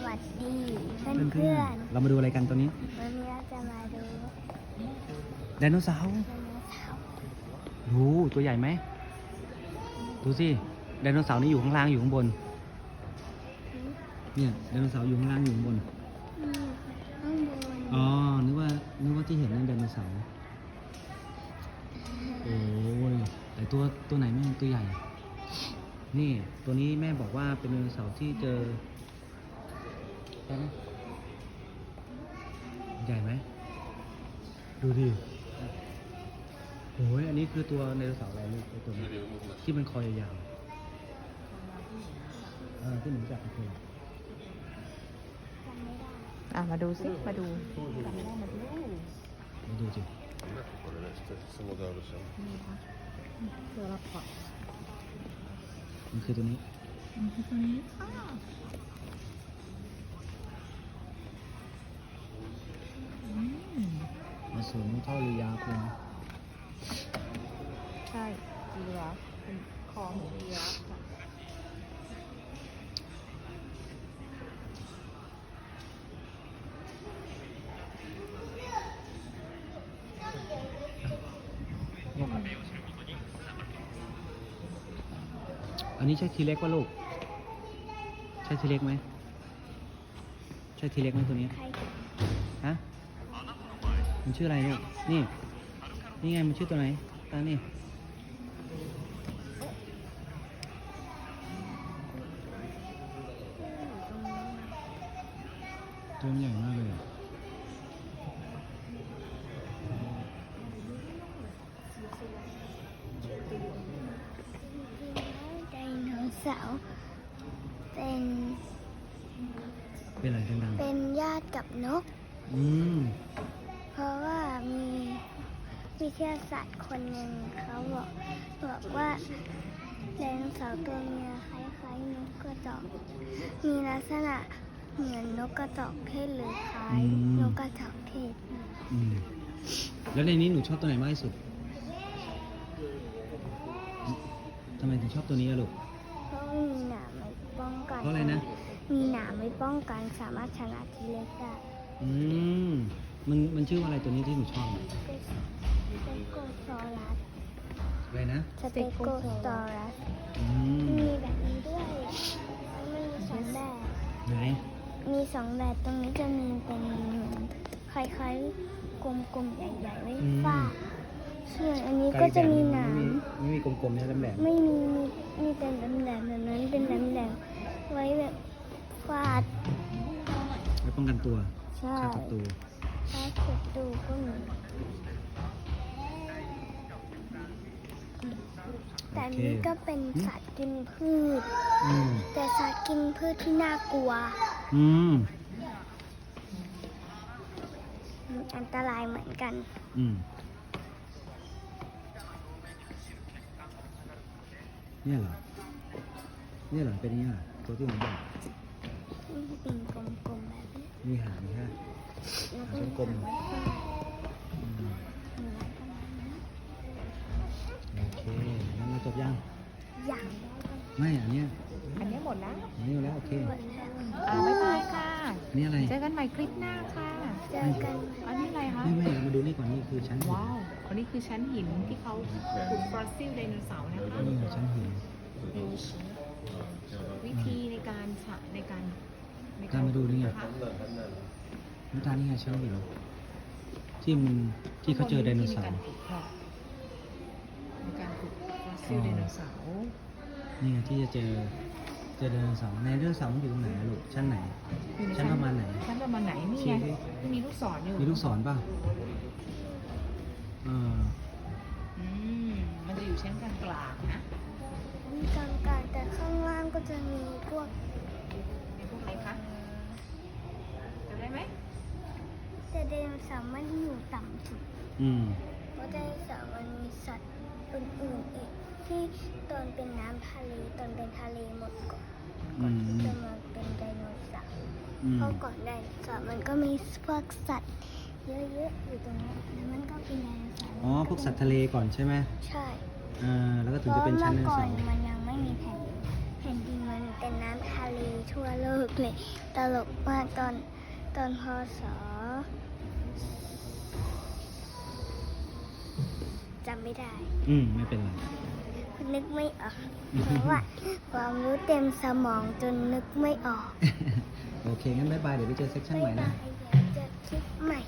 วัสดีเพื่อนๆเรามาดูอะไรกันตัวนี้วันนี้เราจะมาดูไดโนเสาร์ดูตัวใหญ่ไหมดูสิไดโนเสาร์นี่อยู่ข้างล่างอยู่ข้างบนเนี่ยไดโนเสาร์อยู่ข้างล่างอยู่ข้างบนข้างบนอ๋อนึกว่าที่เห็นนั่นไดโนเสาร์โอ้ยแต่ตัวไหนแม่ตัวใหญ่นี่ตัวนี้แม่บอกว่าเป็นไดโนเสาร์ที่เจอใช่ไหมใหญ่ไหมดูดิโอ้ยอันนี้คือตัวไดโนเสาร์อะไรลูกตัวนี้ที่มันคอยาวๆที่หนูจับมันคือมาดูสิมาดูมาดูสิตัวละพอดมันคือตัวนี้มันสูงเท่าลียาคุณใช่ยีราฟเป็นคอของยีราฟค่ะอันนี้ใช่ทีเล็กป่ะลูกใช่ทีเล็กไหมใช่ทีเล็กไหมตัวนี้ฮะมันชื่ออะไรลูกนี่ไงมันชื่อตัวไหนตั้งนี่ตัวใหญ่มากเลยไดโนเสาร์เป็นอะไรดังๆเป็นญาติกับนกเพราะว่ามีวิทยาศาสตร์คนหนึ่งเขาบอกว่าไดโนเสาร์ตัวเมียคล้ายๆนกกระจอกมีลักษณะเหมือนนกกระจอกเทศหรือคล้ายนกกระจอกเทศแล้วในนี้หนูชอบตัวไหนมากที่สุดทำไมถึงชอบตัวนี้อะลูกเพราะมีหนามไว้ป้องกันเพราะอะไรนะมีหนามไว้ป้องกันสามารถชนะทีเล็กได้มันชื่อว่าอะไรตัวนี้ที่หนูชอบสเตโกซอรัสอะไรนะสเตโกซอรัสมีแบบนี้ด้วยมันมีสองแบบไหนมีสองแบบตรงนี้จะมีเป็นเหมือนคล้ายๆกลมๆใหญ่ๆไว้ฟาดส่วนอันนี้ก็จะมีหนามไม่มีกลมๆเนี่ยแหลมไม่มีแต่แหลมๆแบบนั้นเป็นแหลมๆไว้แบบฟาดไว้ป้องกันตัวใช่ศัตรูก็มีแต่นี่ก็เป็นสัตว์กินพืชแต่สัตว์กินพืชที่น่ากลัวอันตรายเหมือนกันเนี่ยเหรอเป็นอย่างนี้เหรอตัวที่ผมบอกเป็นกลมๆแบบนี้มีหางแค่หางกลมโอเคงั้นเราจบยังไม่อันนี้หมดแล้วอันนี้แล้วโอเคบ๊ายบายค่ะอันนี้อะไรเจอกันใหม่คลิปหน้าค่ะเจอกันอันนี้อะไรคะไม่เรามาดูนี่ก่อนนี่คือชั้นหินว้าวอันนี้คือชั้นหินที่เขาขุดฟอสซิลไดโนเสาร์นะคะนี่ชั้นหินวิธีในการมาดูนี่ไงน้ำตาลนี่ไงชั้นหินที่เขาเจอไดโนเสาร์ในการขุดฟอสซิลไดโนเสาร์นี่ไงที่จะเจอไดโนเสาร์ในไดโนเสาร์มันอยู่ตรงไหนลูกชั้นไหนชั้นประมาณไหนนี่ไงมีลูกศรอยู่มีลูกศรป่ะมันจะอยู่ชั้นกลางๆนะกลางๆแต่ข้างล่างก็จะมีพวกอะไรคะจำได้ไหมแต่ไดโนเสาร์มันอยู่ต่ำสุดเพราะไดโนเสาร์มันมีสัตว์อื่นๆอีกที่ตอนเป็นน้ำทะเลตอนเป็นทะเลหมดก่อนจะมาเป็นไดโนเสาร์เพราะก่อนไดโนเสาร์มันก็มีพวกสัตว์เยอะๆอยู่ตรงนี้แล้วมันก็เป็นไดโนเสาร์พวกสัตว์ทะเลก่อนใช่ไหมใช่แล้วก็ถึงจะเป็นชั้นไดโนเสาร์มันยังไม่มีแผ่นดินมัน เป็นน้ำทะเลทั่วโลกเลย ตลกมากตอนพศจำไม่ได้ ไม่เป็นไร นึกไม่ออก เพราะว่าความรู้เต็มสมองจนนึกไม่ออก โอเค งั้นบ๊ายบาย เดี๋ยวไปเจอเซสชั่นใหม่นะ บ๊ายบายเดี๋ยวเจอคลิปใหม่